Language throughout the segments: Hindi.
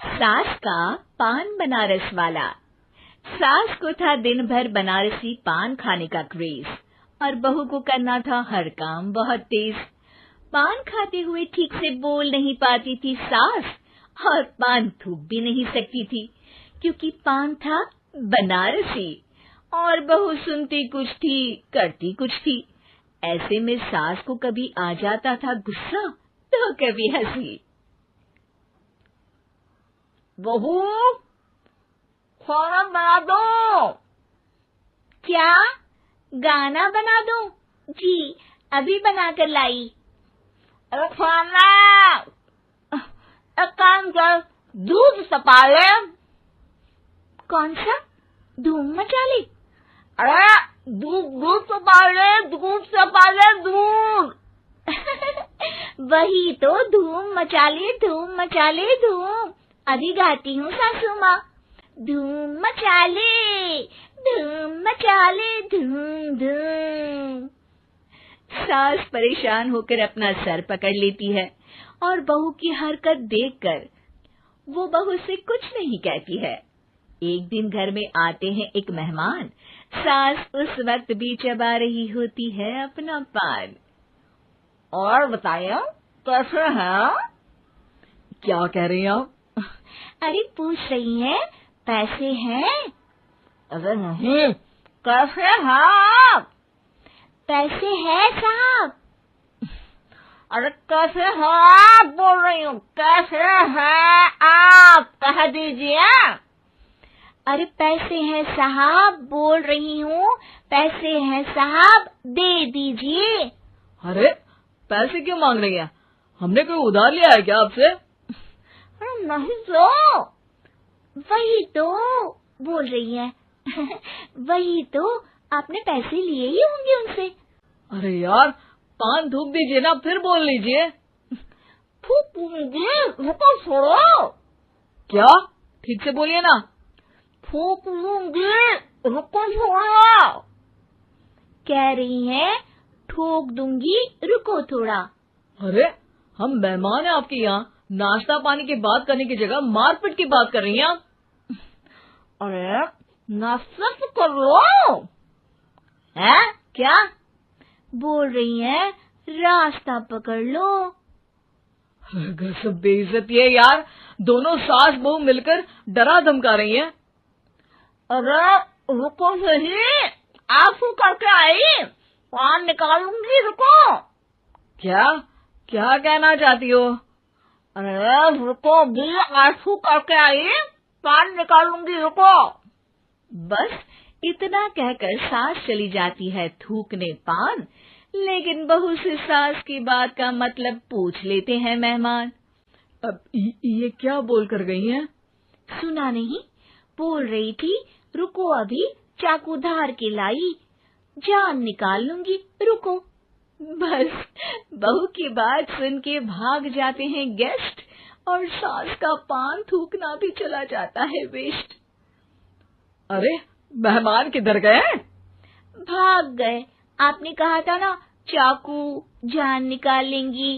सास का पान बनारस वाला। सास को था दिन भर बनारसी पान खाने का क्रेज और बहू को करना था हर काम बहुत तेज। पान खाते हुए ठीक से बोल नहीं पाती थी सास और पान थूक भी नहीं सकती थी क्योंकि पान था बनारसी और बहू सुनती कुछ थी करती कुछ थी। ऐसे में सास को कभी आ जाता था गुस्सा तो कभी हंसी। बहू, खाना बना दो। क्या गाना बना दूं? जी अभी बना कर लाई। अरे खाना, एक काम कर, दूध तपा ले। कौन सा? धूम मचा ली? अरे दूध तपा ले, दूध तपा ले, दूध। वही तो, धूम मचा ले, धूम मचा ले, धूम। अभी गाती हूँ सासू माँ। धूम मचा ले, धूम मचा ले, धूम धूम। सास परेशान होकर अपना सर पकड़ लेती है और बहू की हरकत देखकर वो बहू से कुछ नहीं कहती है। एक दिन घर में आते हैं एक मेहमान। सास उस वक्त भी चबा रही होती है अपना पान। और बताइए कैसे हैं? क्या कह रही हैं आप? अरे पूछ रही हैं पैसे हैं? अरे नहीं, कैसे हैं आप? पैसे हैं साहब। अरे कैसे हैं आप बोल रही हूँ, कैसे हैं आप कह दीजिए। अरे पैसे हैं साहब बोल रही हूँ, पैसे हैं साहब दे दीजिए। अरे पैसे क्यों मांग रही हैं? हमने कोई उधार लिया है क्या आपसे? अरे नहीं तो। वही तो बोल रही है। वही तो, आपने पैसे लिए ही होंगे उनसे। अरे यार पान थूक दीजिए ना, फिर बोल लीजिए। थूक दीजिए, रुको छोड़ो। क्या? ठीक से बोलिए ना। थूक दूंगी, रुको छोड़ो। कह रही हैं ठोक दूंगी, रुको थोड़ा। अरे हम मेहमान हैं आपके यहाँ, नाश्ता पानी की बात करने की जगह मारपीट की बात कर रही हैं आप। अरे नाश्ता तो कर लो। है क्या बोल रही हैं? रास्ता पकड़ लो। गजब बेइज्जती है यार, दोनों सास बहू मिलकर डरा धमका रही हैं। अरे रुको सही, आंसू करके आई, पान निकालूंगी, रुको। क्या क्या कहना चाहती हो? अरे रुको भी, आंसू करके आई, पान निकालूंगी, रुको। बस इतना कहकर सास चली जाती है थूकने पान, लेकिन बहू से सास की बात का मतलब पूछ लेते हैं मेहमान। अब ये क्या बोल कर गई हैं? सुना नहीं? बोल रही थी रुको अभी चाकू धार के लाई, जान निकाल लूंगी, रुको। बस बहू की बात सुन के भाग जाते हैं गेस्ट और सास का पान थूकना भी चला जाता है वेस्ट। अरे मेहमान किधर गए? भाग गए। आपने कहा था ना चाकू जान निकाल लेंगी।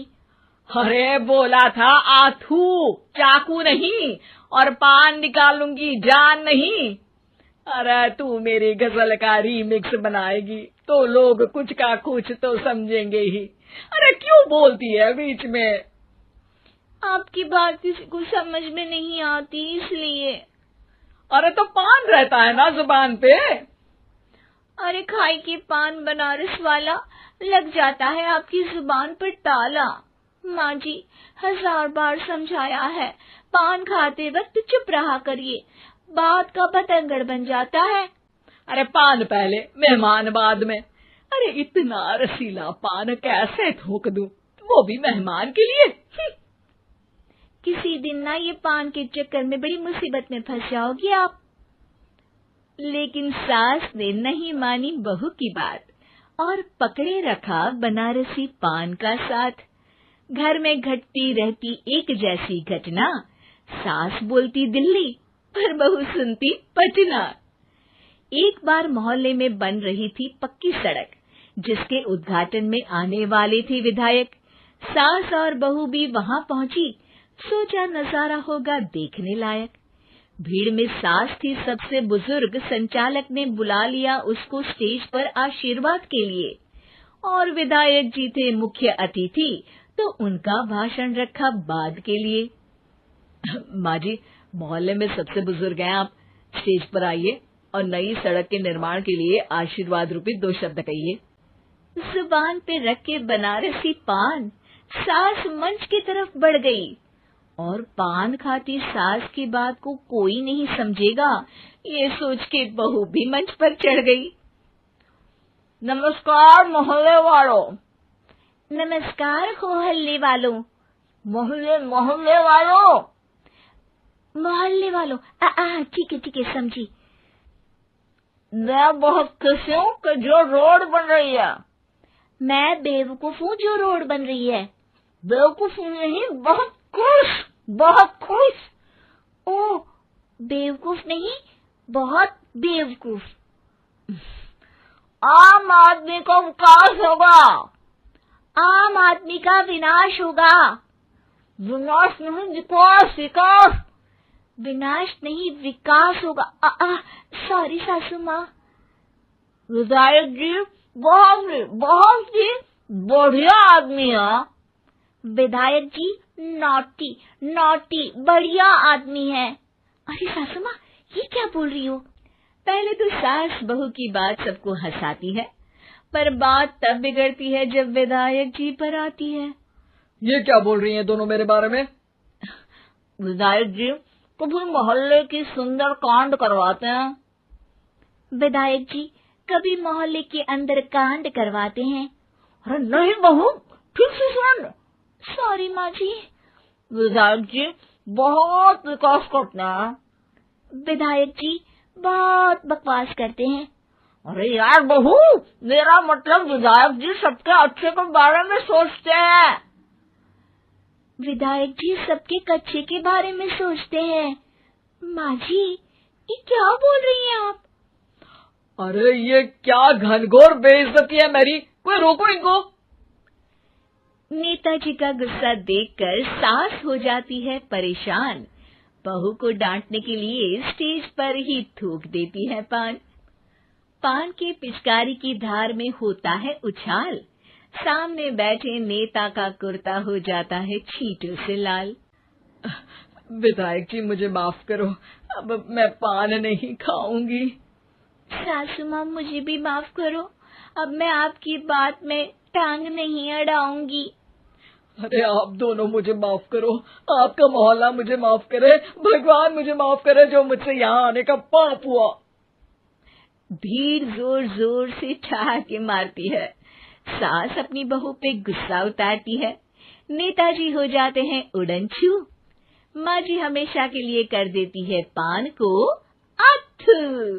अरे बोला था आथू, चाकू नहीं, और पान निकालूंगी, जान नहीं। अरे तू मेरी गजल का रीमिक्स बनाएगी तो लोग कुछ का कुछ तो समझेंगे ही। अरे क्यों बोलती है बीच में? आपकी बात किसी को समझ में नहीं आती इसलिए। अरे तो पान रहता है ना जुबान पे। अरे खाई के पान बनारस वाला, लग जाता है आपकी जुबान पर ताला। माँ जी 1000 बार समझाया है, पान खाते वक्त चुप रहा करिए, बात का बतंगड़ बन जाता है। अरे पान पहले मेहमान बाद में। अरे इतना रसीला पान कैसे थूक दूं, वो भी मेहमान के लिए। किसी दिन ना ये पान के चक्कर में बड़ी मुसीबत में फंस जाओगी आप। लेकिन सास ने नहीं मानी बहू की बात और पकड़े रखा बनारसी पान का साथ। घर में घटती रहती एक जैसी घटना, सास बोलती दिल्ली पर बहू सुनती पटना। एक बार मोहल्ले में बन रही थी पक्की सड़क, जिसके उद्घाटन में आने वाले थे विधायक। सास और बहू भी वहां पहुंची। सोचा नजारा होगा देखने लायक। भीड़ में सास थी सबसे बुजुर्ग। संचालक ने बुला लिया उसको स्टेज पर आशीर्वाद के लिए, और विधायक जी थे मुख्य अतिथि, तो उनका भाषण रखा बाद के लिए। माँ जी, मोहल्ले में सबसे बुजुर्ग हैं आप, स्टेज पर आइए और नई सड़क के निर्माण के लिए आशीर्वाद रूपी 2 शब्द कहिए। जुबान पे रख के बनारसी पान सास मंच की तरफ बढ़ गई, और पान खाती सास की बात को कोई नहीं समझेगा, ये सोच के बहू भी मंच पर चढ़ गई। नमस्कार मोहल्ले वालों। नमस्कार मोहल्ले वालों। मोहल्ले मोहल्ले वालों। मोहल्ले वालों, ठीक है समझी। मैं बहुत खुश हूँ कि जो रोड बन रही है। मैं बेवकूफ हूँ जो रोड बन रही है। बेवकूफ नहीं, बहुत खुश, बहुत खुश। ओह, बेवकूफ नहीं, बहुत बेवकूफ। आम आदमी का विकास होगा। आम आदमी का विनाश होगा। विनाश नहीं, विकास, विकास। विनाश नहीं, विकास होगा। सॉरी सासू माँ। विधायक जी बहुत ही बढ़िया आदमी है। विधायक जी नॉटी बढ़िया आदमी है। अरे सासू माँ, ये क्या बोल रही हो? पहले तो सास बहू की बात सबको हंसाती है, पर बात तब बिगड़ती है जब विधायक जी पर आती है। ये क्या बोल रही हैं दोनों मेरे बारे में? विधायक जी कभी मोहल्ले की सुंदर कांड करवाते हैं। विधायक जी कभी मोहल्ले के अंदर कांड करवाते हैं। अरे नहीं बहू, ठीक से सुन। सॉरी माँ जी। विधायक जी बहुत विकास करते हैं। विधायक जी बहुत बकवास करते हैं। अरे यार बहू, मेरा मतलब विधायक जी सबके अच्छे के बारे में सोचते हैं। विधायक जी सबके कच्चे के बारे में सोचते हैं। माँ जी, ये क्या बोल रही हैं आप? अरे ये क्या घनघोर बेइज्जती है मेरी, कोई रोको इनको। नेताजी का गुस्सा देखकर सास हो जाती है परेशान। बहू को डांटने के लिए स्टेज पर ही थूक देती है पान के पिचकारी की धार में होता है उछाल। सामने बैठे नेता का कुर्ता हो जाता है छींटों से लाल। विधायक जी मुझे माफ करो, अब मैं पान नहीं खाऊंगी। सासू माँ मुझे भी माफ करो, अब मैं आपकी बात में टांग नहीं अड़ाऊंगी। अरे आप दोनों मुझे माफ करो, आपका मोहल्ला मुझे माफ करे, भगवान मुझे माफ करे जो मुझसे यहाँ आने का पाप हुआ। भीड़ जोर जोर से ठहाके मारती है। सास अपनी बहू पे गुस्सा उतारती है। नेताजी हो जाते हैं उड़नछू। माँ जी हमेशा के लिए कर देती है पान को अथू।